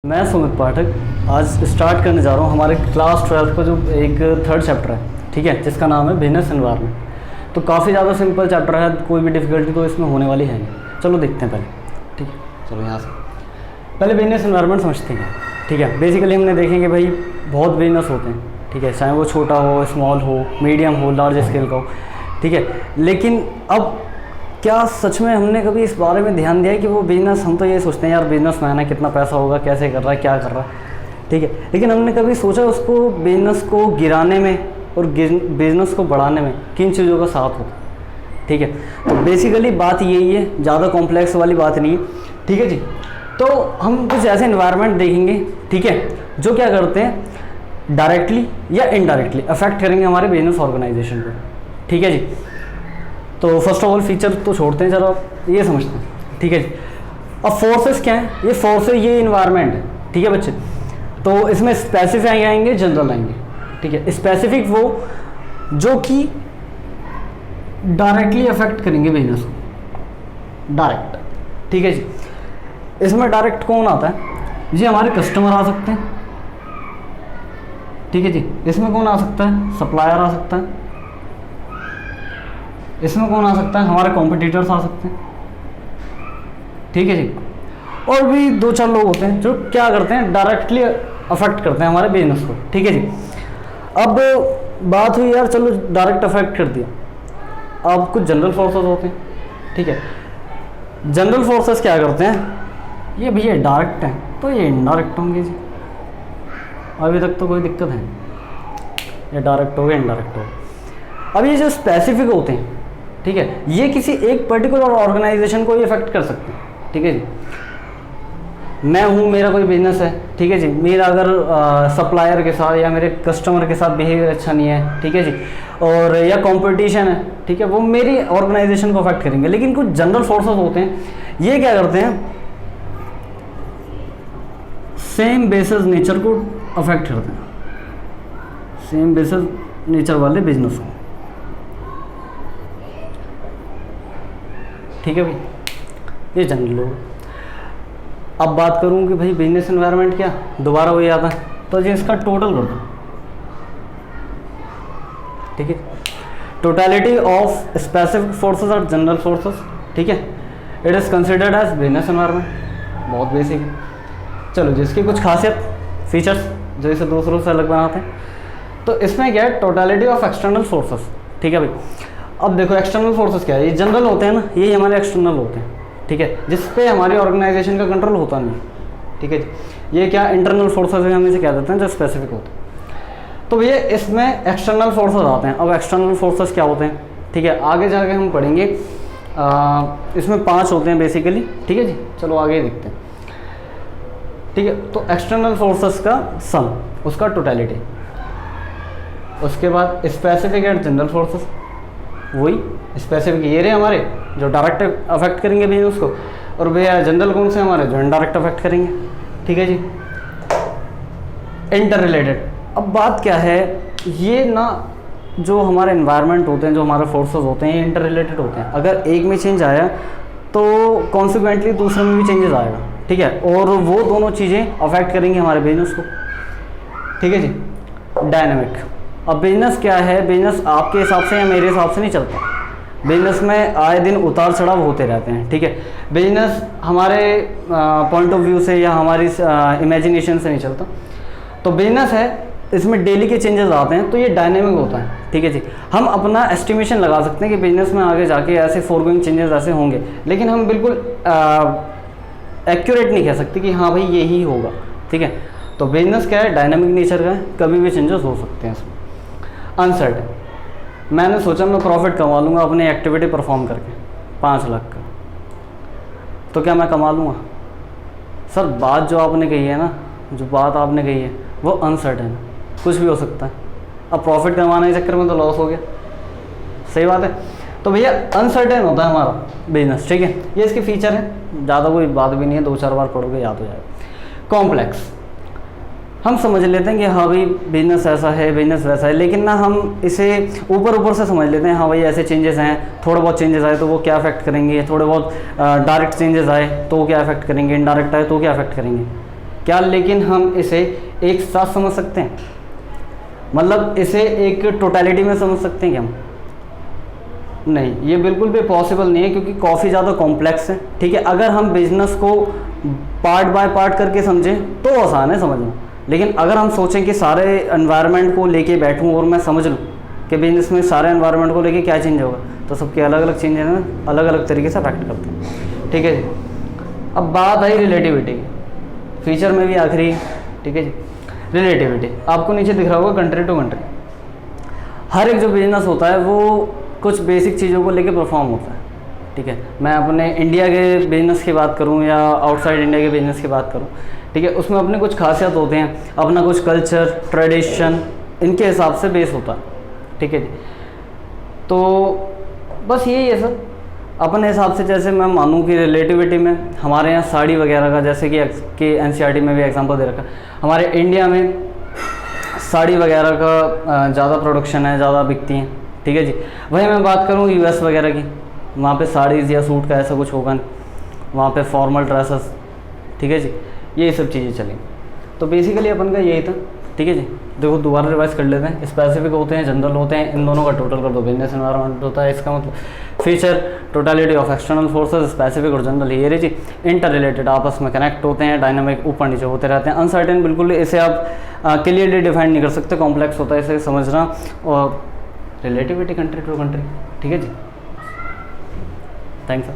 मैं सुमित पाठक आज स्टार्ट करने जा रहा हूँ हमारे क्लास 12 का जो एक थर्ड चैप्टर है, ठीक है, जिसका नाम है बिजनेस एनवायरनमेंट। तो काफ़ी ज़्यादा सिंपल चैप्टर है, कोई भी डिफ़िकल्टी तो इसमें होने वाली है नहीं। चलो देखते हैं पहले, ठीक है। चलो यहाँ से पहले बिजनेस एनवायरनमेंट समझते हैं, ठीक है। बेसिकली हमने देखेंगे भाई बहुत बिजनेस होते हैं, ठीक है, चाहे वो छोटा हो, स्मॉल हो, मीडियम हो, लार्ज स्केल का हो, ठीक है। लेकिन अब क्या सच में हमने कभी इस बारे में ध्यान दिया है कि वो बिज़नेस, हम तो ये सोचते हैं यार बिजनेसमैन है, कितना पैसा होगा, कैसे कर रहा है, क्या कर रहा है, ठीक है। लेकिन हमने कभी सोचा उसको बिजनेस को गिराने में और बिजनेस को बढ़ाने में किन चीज़ों का साथ होता है, ठीक है। तो बेसिकली बात यही है, ज़्यादा कॉम्प्लेक्स वाली बात नहीं है, ठीक है जी। तो हम कुछ ऐसे इन्वायरमेंट देखेंगे, ठीक है, जो क्या करते हैं डायरेक्टली या इनडायरेक्टली अफेक्ट करेंगे हमारे बिजनेस ऑर्गेनाइजेशन को, ठीक है जी। तो फर्स्ट ऑफ ऑल फीचर तो छोड़ते हैं, चलो ये समझते हैं, ठीक है जी। अब फोर्सेस क्या हैं, ये फोर्सेस, ये इन्वायरमेंट है, ठीक है बच्चे। तो इसमें स्पेसिफिक आएंगे, जनरल आएंगे, ठीक है। स्पेसिफिक वो जो कि डायरेक्टली अफेक्ट करेंगे बिजनेस को, डायरेक्ट, ठीक है जी। इसमें डायरेक्ट कौन आता है जी, हमारे कस्टमर आ सकते हैं, ठीक है जी। इसमें कौन आ सकता है, सप्लायर आ सकता है। इसमें कौन आ सकता है, हमारे कॉम्पिटिटर्स आ सकते हैं, ठीक है जी। और भी दो चार लोग होते हैं जो क्या करते हैं डायरेक्टली अफेक्ट करते हैं हमारे बिजनेस को, ठीक है जी। अब बात हुई यार, चलो डायरेक्ट अफेक्ट कर दिया। अब कुछ जनरल फोर्सेस होते हैं, ठीक है। जनरल फोर्सेस क्या करते हैं, ये भैया डायरेक्ट हैं तो ये इनडायरेक्ट होंगे जी। अभी तक तो कोई दिक्कत है, ये डायरेक्ट हो गए, इनडायरेक्ट हो। अब ये जो स्पेसिफिक होते हैं, ठीक है, ये किसी एक पर्टिकुलर ऑर्गेनाइजेशन को ही इफेक्ट कर सकते हैं, ठीक है जी। मैं हूँ, मेरा कोई बिजनेस है, ठीक है जी। मेरा अगर सप्लायर के साथ या मेरे कस्टमर के साथ बिहेवियर अच्छा नहीं है, ठीक है जी, और या कंपटीशन है, ठीक है, वो मेरी ऑर्गेनाइजेशन को अफेक्ट करेंगे। लेकिन कुछ जनरल फोर्सेस होते हैं, ये क्या करते हैं, सेम बेसिस नेचर को अफेक्ट करते हैं, सेम बेसिस नेचर वाले बिजनेस को, ठीक है भाई, ये जनरल लोग। अब बात करूं कि भाई बिजनेस एनवायरनमेंट क्या दोबारा वही आता है, तो जी इसका टोटल कर दो, ठीक है। टोटलिटी ऑफ स्पेसिफिक फोर्सेस और जनरल फोर्सेस, ठीक है, it is considered as business environment. बहुत बेसिक है। चलो जिसकी कुछ खासियत फीचर्स जो इसे दूसरों से अलग बनाते हैं, तो इसमें क्या है, टोटलिटी ऑफ एक्सटर्नल फोर्सेस, ठीक है भाई। अब देखो एक्सटर्नल फोर्सेस क्या है, ये जनरल होते हैं ना, ये हमारे एक्सटर्नल होते हैं, ठीक है, जिस पे हमारी ऑर्गेनाइजेशन का कंट्रोल होता नहीं, ठीक है जी। ये क्या इंटरनल फोर्सेस हम इसे कह देते हैं, जो स्पेसिफिक होते हैं। तो भैया इसमें एक्सटर्नल फोर्सेस आते हैं। अब एक्सटर्नल फोर्सेस क्या होते हैं, ठीक है, आगे जाके हम पढ़ेंगे। इसमें 5 होते हैं बेसिकली, ठीक है जी। चलो आगे देखते हैं, ठीक है। तो एक्सटर्नल फोर्सेस का सम, उसका टोटलिटी, उसके बाद स्पेसिफिक एंड जनरल फोर्सेस, वही स्पेसिफिक ये रहे हमारे जो डायरेक्ट अफेक्ट करेंगे बिजनेस को, और भैया जनरल कौन से हमारे जो इनडायरेक्ट अफेक्ट करेंगे, ठीक है जी। इंटर रिलेटेड, अब बात क्या है, ये ना जो हमारे एनवायरनमेंट होते हैं, जो हमारे फोर्सेस होते हैं, ये इंटर रिलेटेड होते हैं। अगर एक में चेंज आया तो कॉन्सिक्वेंटली दूसरे में भी चेंजेस आएगा, ठीक है, और वो दोनों चीज़ें अफेक्ट करेंगी हमारे बिजनेस को, ठीक है जी। डायनामिक, अब बिजनेस क्या है, बिजनेस आपके हिसाब से या मेरे हिसाब से नहीं चलता। बिजनेस में आए दिन उतार चढ़ाव होते रहते हैं, ठीक है। बिजनेस हमारे पॉइंट ऑफ व्यू से या हमारी इमेजिनेशन से नहीं चलता। तो बिजनेस है, इसमें डेली के चेंजेस आते हैं, तो ये डायनेमिक होता है, ठीक है जी। हम अपना एस्टिमेशन लगा सकते हैं कि बिजनेस में आगे जाके ऐसे फोरगोइंग चेंजेस ऐसे होंगे, लेकिन हम बिल्कुल एक्यूरेट नहीं कह सकते कि हाँ भाई यही होगा, ठीक है। तो बिजनेस क्या है, डायनेमिक नेचर का है, कभी भी चेंजेस हो सकते हैं इसमें। अनसर्टेन, मैंने सोचा मैं प्रॉफिट कमा लूँगा अपनी एक्टिविटी परफॉर्म करके 5 लाख का, तो क्या मैं कमा लूँगा? सर बात जो आपने कही है ना, जो बात आपने कही है वो अनसर्टेन है, कुछ भी हो सकता है। अब प्रॉफिट कमाने के चक्कर में तो लॉस हो गया, सही बात है। तो भैया अनसर्टेन होता है हमारा बिजनेस, ठीक है, ये इसके फीचर है, ज़्यादा कोई बात भी नहीं है, 2-4 बार पढ़ोगे याद हो जाएगा। कॉम्प्लेक्स, हम समझ लेते हैं कि हाँ भाई बिजनेस ऐसा है, बिजनेस वैसा है, लेकिन ना हम इसे ऊपर से समझ लेते हैं, हाँ भाई ऐसे चेंजेस हैं, थोड़े बहुत चेंजेस आए तो वो क्या अफेक्ट करेंगे, थोड़े बहुत डायरेक्ट चेंजेस आए तो वो क्या अफेक्ट करेंगे, इनडायरेक्ट आए तो क्या अफेक्ट करेंगे, क्या लेकिन हम इसे एक साथ समझ सकते हैं? मतलब इसे एक टोटलिटी में समझ सकते हैं क्या हम? नहीं, ये बिल्कुल भी पॉसिबल नहीं है, क्योंकि काफ़ी ज़्यादा कॉम्प्लेक्स है। ठीक है, अगर हम बिजनेस को पार्ट बाय पार्ट करके समझें तो आसान है समझना, लेकिन अगर हम सोचें कि सारे एनवायरनमेंट को लेके बैठूं और मैं समझ लूं कि बिजनेस में सारे एनवायरनमेंट को लेके क्या चेंज होगा, तो सबके अलग अलग चेंज है ना, अलग अलग तरीके से अफेक्ट करते हैं। ठीक है जी, अब बात आई रिलेटिविटी की, फीचर में भी आखिरी। ठीक है जी, रिलेटिविटी आपको नीचे दिख रहा होगा, कंट्री टू कंट्री। हर एक जो बिजनेस होता है वो कुछ बेसिक चीज़ों को लेके परफॉर्म होता है। ठीक है, मैं अपने इंडिया के बिजनेस की बात करूं या आउटसाइड इंडिया के बिजनेस की बात करूं, ठीक है, उसमें अपने कुछ खासियत होते हैं, अपना कुछ कल्चर, ट्रेडिशन, इनके हिसाब से बेस होता है। ठीक है जी, तो बस यही है सर अपने हिसाब से। जैसे मैं मानूं कि रिलेटिविटी में हमारे यहाँ साड़ी वगैरह का, जैसे कि एनसीईआरटी में भी एग्जांपल दे रखा, हमारे इंडिया में साड़ी वगैरह का ज़्यादा प्रोडक्शन है, ज़्यादा बिकती हैं। ठीक है जी, वहीं मैं बात करूँ यूएस वगैरह की, वहाँ पे साड़ीज़ या सूट का ऐसा कुछ होगा नहीं, वहाँ पे फॉर्मल ड्रेसेस। ठीक है जी, ये सब चीज़ें चलेंगी। तो बेसिकली अपन का यही था। ठीक है जी, देखो दोबारा रिवाइज कर लेते हैं। स्पेसिफिक होते हैं, जनरल होते हैं, इन दोनों का टोटल कर दो, बिजनेस एनवायरनमेंट होता है। इसका मतलब feature, totality of external forces, specific और जनरल, ये रही जी। इंटर रिलेटेड, आपस में कनेक्ट होते हैं, डायनामिक ऊपर नीचे होते रहते हैं। अनसर्टेन, बिल्कुल इसे आप क्लियरली डिफाइन नहीं कर सकते, कॉम्प्लेक्स होता है इसे समझना। और रिलेटिविटी कंट्री टू कंट्री। ठीक है जी, थैंक्स सर।